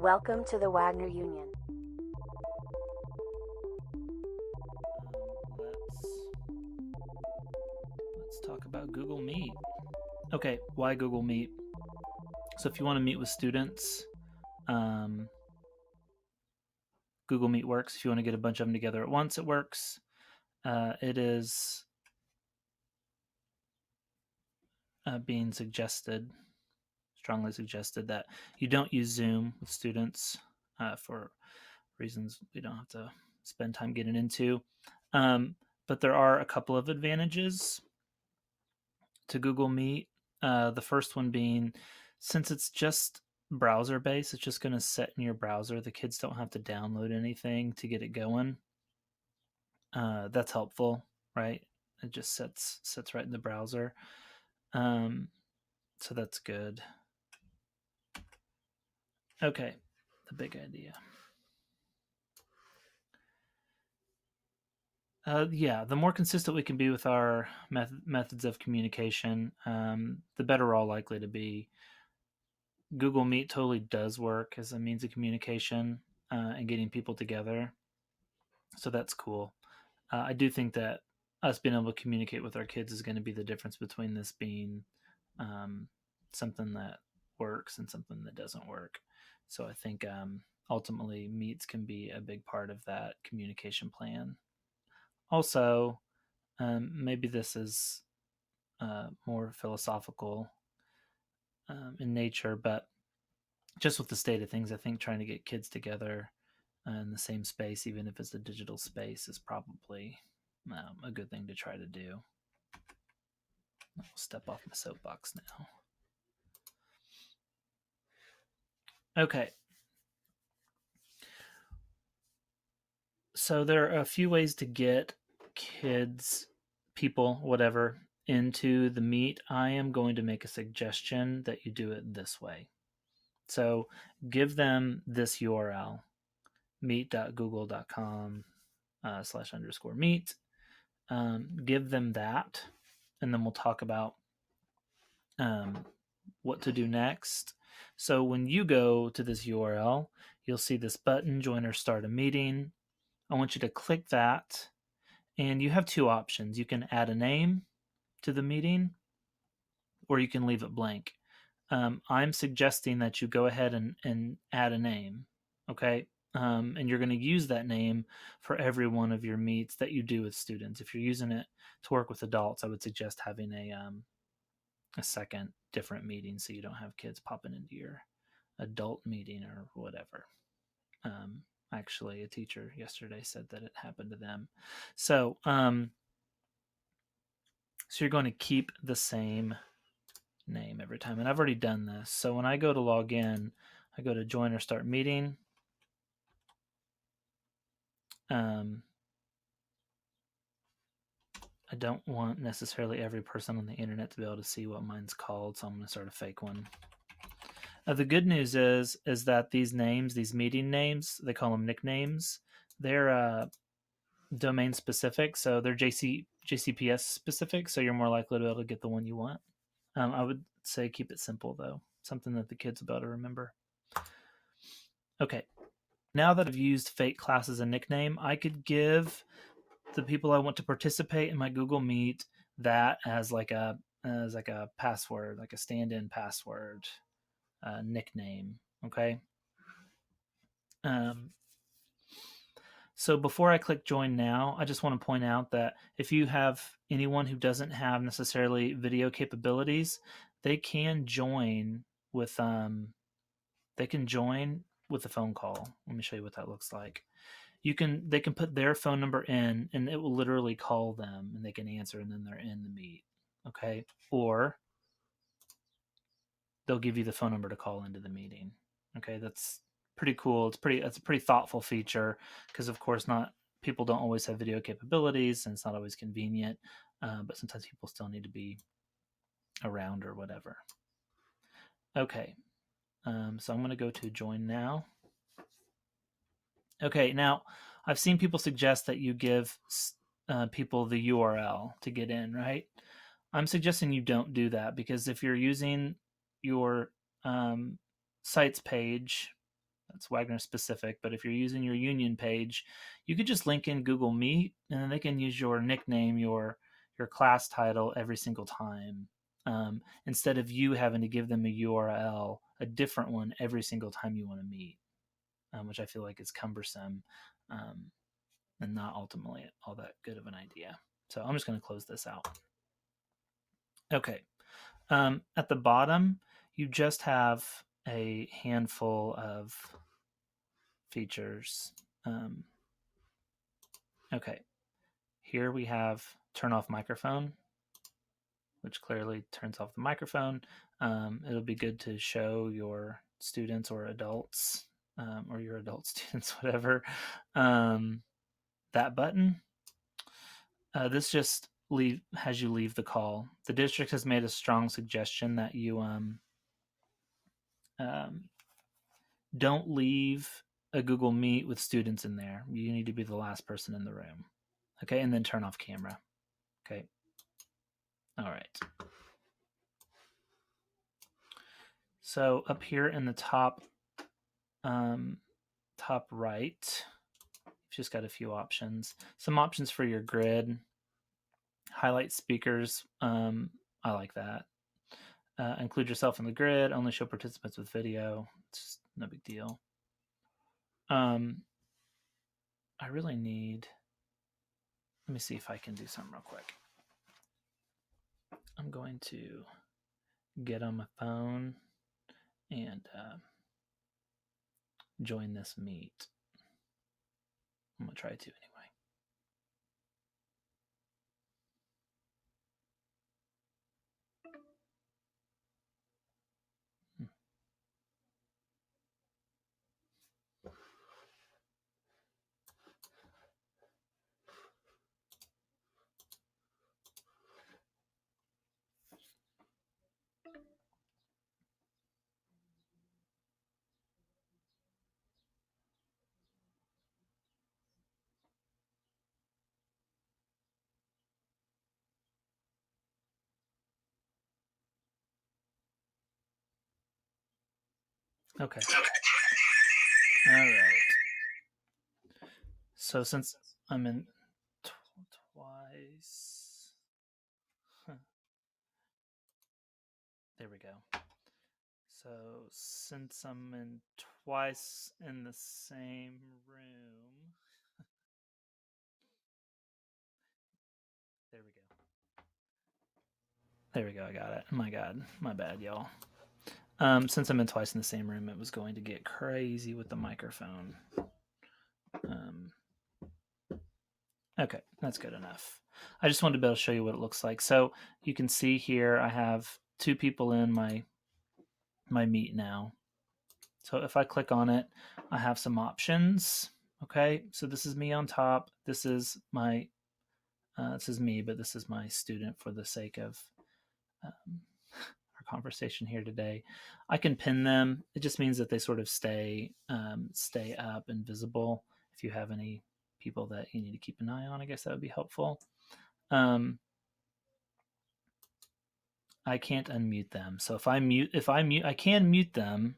Welcome to the Wagner Union. Let's talk about Google Meet. Okay, why Google Meet? So if you want to meet with students, Google Meet works. If you want to get a bunch of them together at once, it works. It is being strongly suggested that you don't use Zoom with students for reasons we don't have to spend time getting into. But there are a couple of advantages to Google Meet. The first one being, since it's just browser based, it's just going to set in your browser. The kids don't have to download anything to get it going. That's helpful, right? It just sits right in the browser. So that's good. Okay, the big idea. The more consistent we can be with our methods of communication, the better we're all likely to be. Google Meet totally does work as a means of communication and getting people together. So that's cool. I do think that us being able to communicate with our kids is going to be the difference between this being something that works and something that doesn't work. So I think ultimately Meets can be a big part of that communication plan. Also, maybe this is more philosophical in nature, but just with the state of things, I think trying to get kids together in the same space, even if it's a digital space, is probably a good thing to try to do. I'll step off my soapbox now. Okay. So there are a few ways to get kids, people, whatever, into the Meet. I am going to make a suggestion that you do it this way. So give them this URL, meet.google.com /_meet. Give them that, and then we'll talk about what to do next. So when you go to this URL, you'll see this button, join or start a meeting. I want you to click that, and you have two options. You can add a name to the meeting, or you can leave it blank. I'm suggesting that you go ahead and add a name, okay? And you're going to use that name for every one of your meets that you do with students. If you're using it to work with adults, I would suggest having a second different meeting so you don't have kids popping into your adult meeting or whatever. Actually, a teacher yesterday said that it happened to them. So you're going to keep the same name every time. And I've already done this. So when I go to log in, I go to join or start meeting. I don't want necessarily every person on the internet to be able to see what mine's called, so I'm going to start a fake one. The good news is that these names, these meeting names, they call them nicknames. They're domain specific, so they're JCPS specific, so you're more likely to be able to get the one you want. I would say keep it simple, though. Something that the kids will be able to remember. Okay. Now that I've used fake class as a nickname, I could give the people I want to participate in my Google Meet that as like a password, like a stand-in password nickname. Okay. So before I click join now, I just want to point out that if you have anyone who doesn't have necessarily video capabilities, they can join with a phone call. Let me show you what that looks like. They can put their phone number in and it will literally call them and they can answer and then they're in the Meet. Okay. Or they'll give you the phone number to call into the meeting. Okay. That's pretty cool. It's a pretty thoughtful feature because of course people don't always have video capabilities and it's not always convenient. But sometimes people still need to be around or whatever. Okay. So I'm going to go to join now. Okay, now I've seen people suggest that you give people the URL to get in, right? I'm suggesting you don't do that because if you're using your site's page That's Wagner specific. But if you're using your Union page, you could just link in Google Meet, and then they can use your nickname, your class title every single time, instead of you having to give them a URL, a different one every single time you want to meet, which I feel like is cumbersome, and not ultimately all that good of an idea. So I'm just going to close this out. Okay. At the bottom, you just have a handful of features. Okay. Here we have turn off microphone, which clearly turns off the microphone. It'll be good to show your students or adults, or your adult students, whatever, that button. This just has you leave the call. The district has made a strong suggestion that you don't leave a Google Meet with students in there. You need to be the last person in the room. Okay, and then turn off camera. Okay. All right. So up here in the top right, you've just got a few options. Some options for your grid. Highlight speakers. I like that. Include yourself in the grid. Only show participants with video. It's no big deal. I really need. Let me see if I can do something real quick. I'm going to get on my phone and join this meet. I'm going to try to anyway. Okay. All right. So since I'm in twice, there we go. So since I'm in twice in the same room, there we go. There we go. I got it. My God, my bad, y'all. Since I'm in twice in the same room, it was going to get crazy with the microphone. Okay, that's good enough. I just wanted to be able to show you what it looks like. So you can see here I have 2 people in my meet now. So if I click on it, I have some options. Okay, so this is me on top. This is my this is me, but this is my student for the sake of our conversation here today. I can pin them. It just means that they sort of stay up and visible. If you have any people that you need to keep an eye on, I guess that would be helpful. I can't unmute them. So if I can mute them.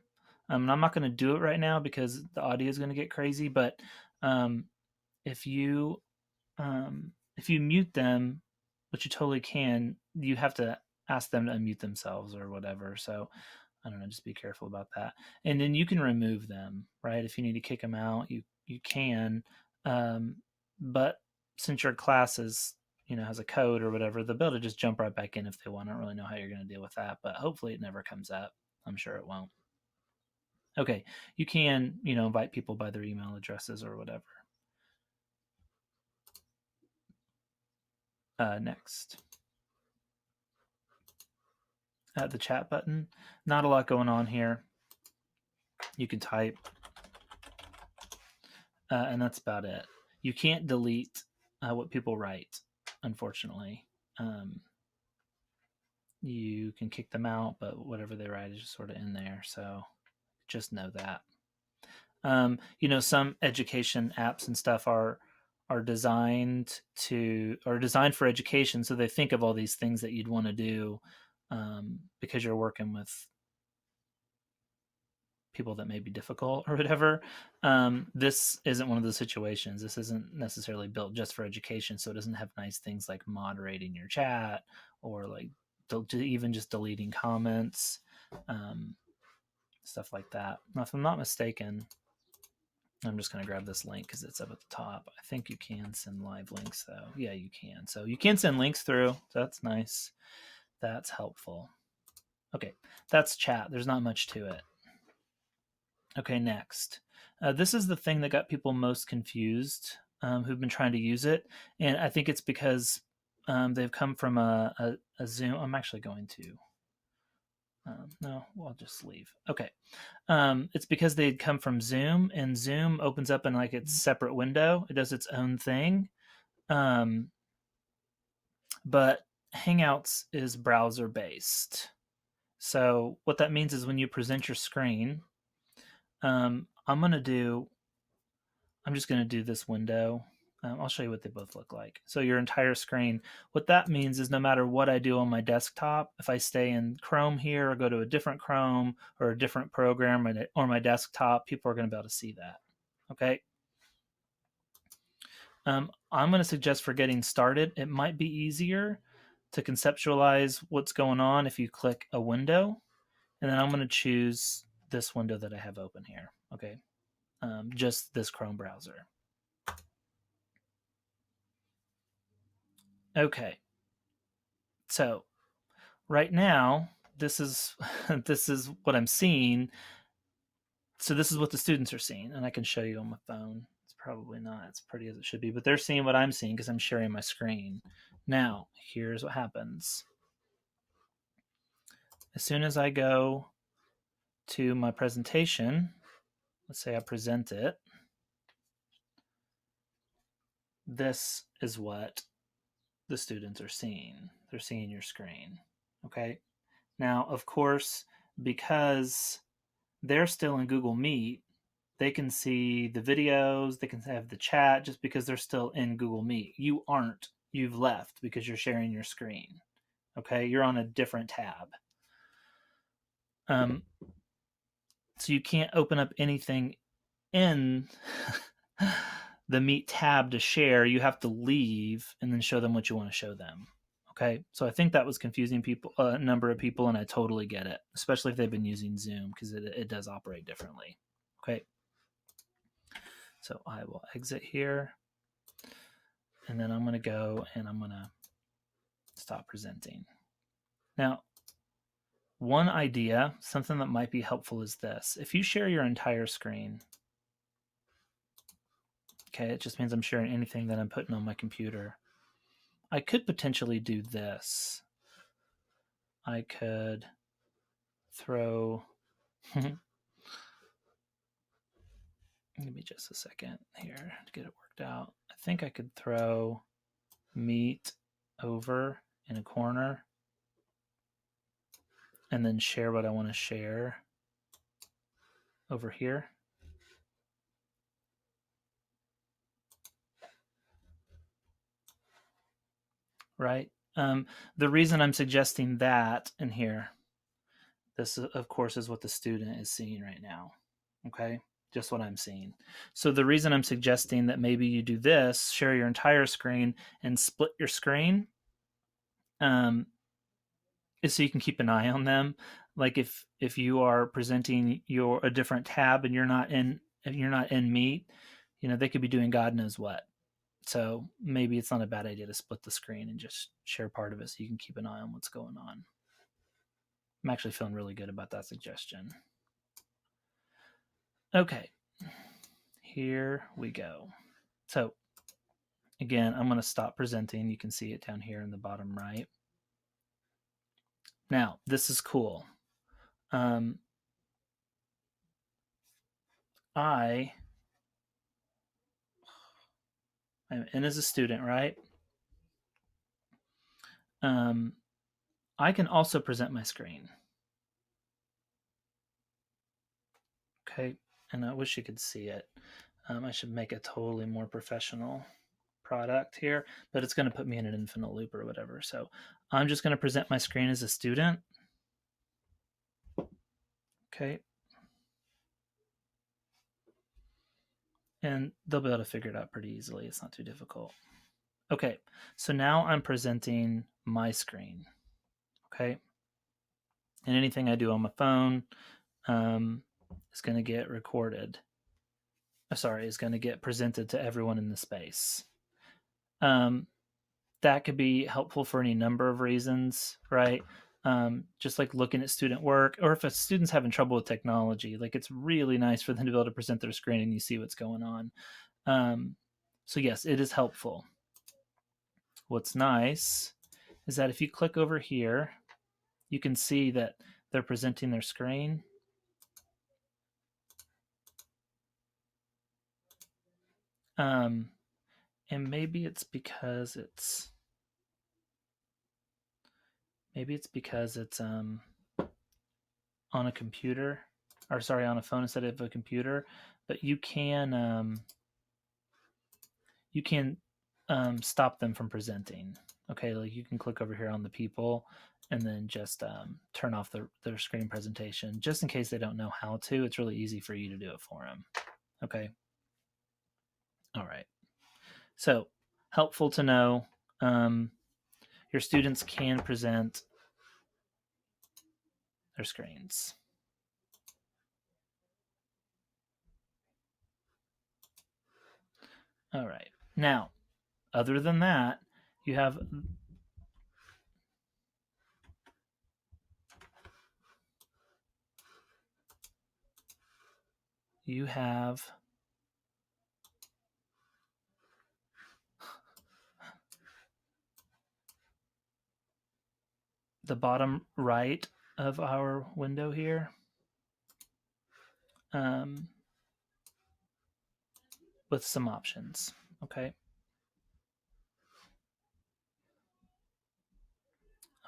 And I'm not going to do it right now because the audio is going to get crazy. But if you mute them, which you totally can, you have to ask them to unmute themselves or whatever. So I don't know, just be careful about that. And then you can remove them, right? If you need to kick them out, you can. But since your class is, has a code or whatever, they'll be able to just jump right back in if they want. I don't really know how you're going to deal with that, but hopefully it never comes up. I'm sure it won't. Okay, you can, invite people by their email addresses or whatever. Next. The chat button. Not a lot going on here. You can type. And that's about it. You can't delete what people write, unfortunately. You can kick them out, but whatever they write is just sort of in there. So just know that. Some education apps and stuff are designed for education, so they think of all these things that you'd want to do because you're working with people that may be difficult or whatever. This isn't one of those situations. This isn't necessarily built just for education, so it doesn't have nice things like moderating your chat or like even just deleting comments, stuff like that. Now, if I'm not mistaken, I'm just going to grab this link because it's up at the top. I think you can send live links, though. Yeah, you can. So you can send links through. So that's nice. That's helpful. Okay, that's chat. There's not much to it. Okay, next. This is the thing that got people most confused who've been trying to use it. And I think it's because they've come from a Zoom. I'm actually going to. No, I'll just leave. Okay. It's because they'd come from Zoom, and Zoom opens up in like its separate window. It does its own thing. But Hangouts is browser based. So what that means is when you present your screen, I'm just going to do this window. I'll show you what they both look like. So your entire screen, what that means is no matter what I do on my desktop, if I stay in Chrome here or go to a different Chrome or a different program or my desktop, people are going to be able to see that. Okay. I'm going to suggest for getting started, it might be easier to conceptualize what's going on if you click a window, and then I'm going to choose this window that I have open here. Okay. Just this Chrome browser. Okay. So right now, this is this is what I'm seeing. So this is what the students are seeing, and I can show you on my phone. It's probably not as pretty as it should be, but they're seeing what I'm seeing because I'm sharing my screen. Now, here's what happens. As soon as I go to my presentation, let's say I present it, this is what the students are seeing. They're seeing your screen. Okay. Now, of course, because they're still in Google Meet, they can see the videos, they can have the chat just because they're still in Google Meet. You aren't. You've left because you're sharing your screen. Okay. You're on a different tab. So you can't open up anything in the Meet tab to share. You have to leave and then show them what you want to show them. Okay, so I think that was confusing people, a number of people, and I totally get it, especially if they've been using Zoom because it does operate differently. Okay, so I will exit here, and then I'm going to go and I'm going to stop presenting. Now, one idea, something that might be helpful is this. If you share your entire screen, okay, it just means I'm sharing anything that I'm putting on my computer. I could potentially do this. I could throw, give me just a second here to get it worked out. I think I could throw Meet over in a corner and then share what I want to share over here. Right? The reason I'm suggesting that in here, this of course is what the student is seeing right now. Okay? Just what I'm seeing. So the reason I'm suggesting that maybe you do this, share your entire screen and split your screen, is so you can keep an eye on them. Like if you are presenting a different tab and you're not in Meet, they could be doing God knows what. So maybe it's not a bad idea to split the screen and just share part of it so you can keep an eye on what's going on. I'm actually feeling really good about that suggestion. Okay, here we go. So again, I'm going to stop presenting. You can see it down here in the bottom right. Now, this is cool. I am in as a student, right? I can also present my screen. Okay, and I wish you could see it. I should make a totally more professional product here, but it's going to put me in an infinite loop or whatever. So I'm just going to present my screen as a student. Okay. and they'll be able to figure it out pretty easily. It's not too difficult. Okay, so now I'm presenting my screen. Okay, and anything I do on my phone is going to get recorded. Sorry, is going to get presented to everyone in the space. That could be helpful for any number of reasons, right? Just like looking at student work, or if a student's having trouble with technology, like it's really nice for them to be able to present their screen and you see what's going on. So yes, it is helpful. What's nice is that if you click over here, you can see that they're presenting their screen. And maybe it's because it's on a computer, or sorry, on a phone instead of a computer. But you can stop them from presenting. Okay, like you can click over here on the people and then just turn off their screen presentation, just in case they don't know how to. It's really easy for you to do it for them. Okay. All right. So helpful to know. Your students can present their screens. All right. Now, other than that, you have the bottom right of our window here. With some options, okay?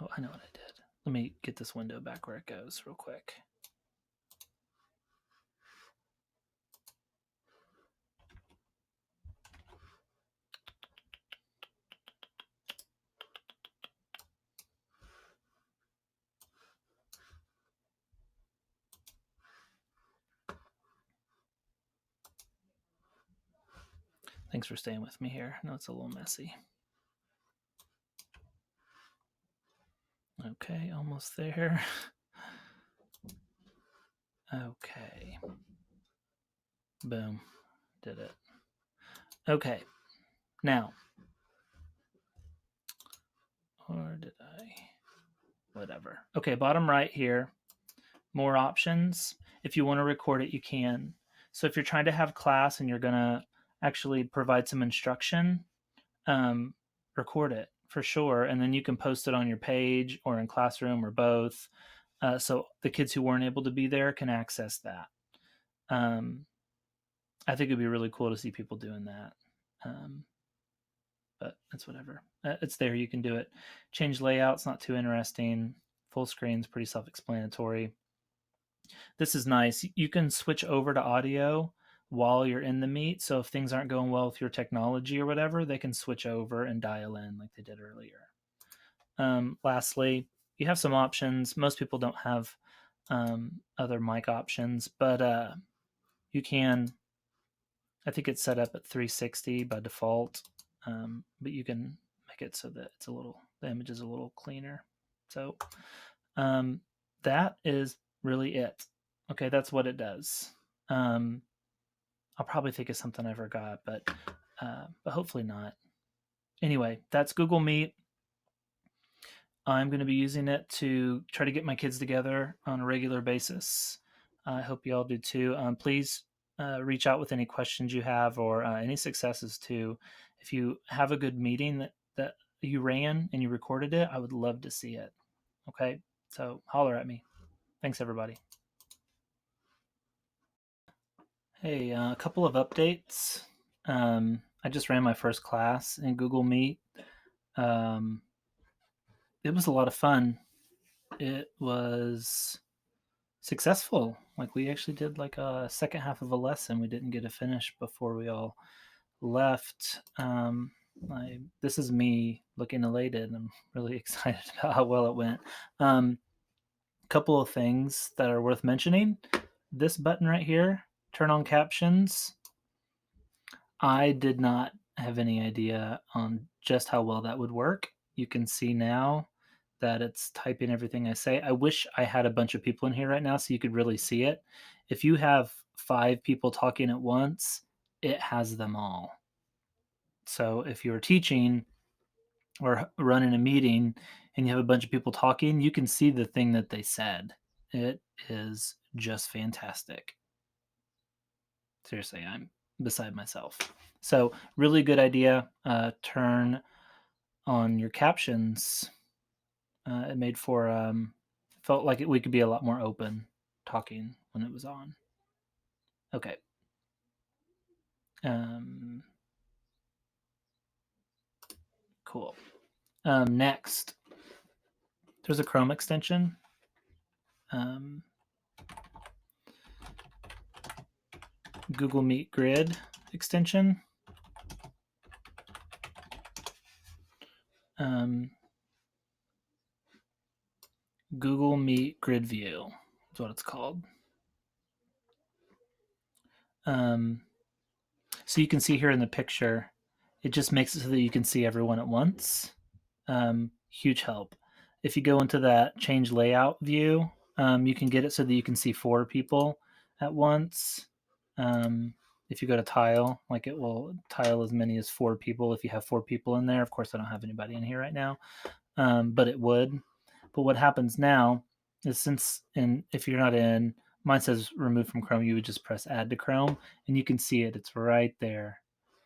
Oh, I know what I did. Let me get this window back where it goes real quick. Thanks for staying with me here. I know it's a little messy. Okay, almost there. Okay. Boom. Did it. Okay. Now. Or did I? Whatever. Okay, bottom right here. More options. If you want to record it, you can. So if you're trying to have class and you're going to actually provide some instruction, record it for sure. And then you can post it on your page or in Classroom or both. So the kids who weren't able to be there can access that. I think it'd be really cool to see people doing that. But it's whatever. It's there. You can do it. Change layout's not too interesting. Full screen's pretty self-explanatory. This is nice. You can switch over to audio while you're in the meet. So if things aren't going well with your technology or whatever, they can switch over and dial in like they did earlier. Lastly, you have some options. Most people don't have other mic options, but you can. I think it's set up at 360 by default, but you can make it so that the image is a little cleaner. So that is really it. Okay, that's what it does. I'll probably think of something I forgot, but hopefully not. Anyway, that's Google Meet. I'm going to be using it to try to get my kids together on a regular basis. I hope you all do too. Please reach out with any questions you have or any successes too. If you have a good meeting that you ran and you recorded it, I would love to see it. Okay, so holler at me. Thanks, everybody. Hey, a couple of updates. I just ran my first class in Google Meet. It was a lot of fun. It was successful. Like we actually did like a second half of a lesson we didn't get to finish before we all left. This is me looking elated. I'm really excited about how well it went. Couple of things that are worth mentioning. This button right here, turn on captions. I did not have any idea on just how well that would work. You can see now that it's typing everything I say. I wish I had a bunch of people in here right now so you could really see it. If you have 5 people talking at once, it has them all. So if you're teaching or running a meeting and you have a bunch of people talking, you can see the thing that they said. It is just fantastic. Seriously, I'm beside myself. So, really good idea. Turn on your captions. It made for felt like we could be a lot more open talking when it was on. Okay. Cool. Next, there's a Chrome extension. Google Meet Grid extension. Google Meet Grid View is what it's called. So you can see here in the picture, it just makes it so that you can see everyone at once. Huge help. If you go into that change layout view, you can get it so that you can see 4 people at once. If you go to tile, like it will tile as many as 4 people if you have 4 people in there. Of course, I don't have anybody in here right now, but it would. But what happens now is if you're not in, mine says remove from Chrome, you would just press add to Chrome and you can see it. It's right there.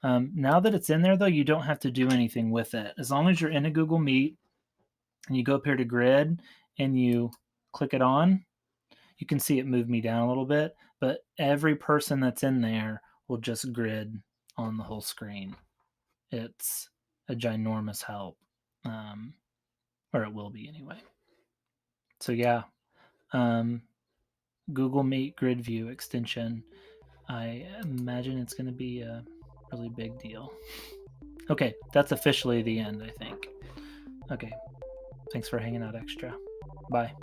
Now that it's in there, though, you don't have to do anything with it. As long as you're in a Google Meet and you go up here to grid and you click it on, you can see it move me down a little bit, but every person that's in there will just grid on the whole screen. It's a ginormous help, or it will be anyway. So yeah, Google Meet Grid View extension. I imagine it's going to be a really big deal. Okay, that's officially the end, I think. Okay, thanks for hanging out extra. Bye.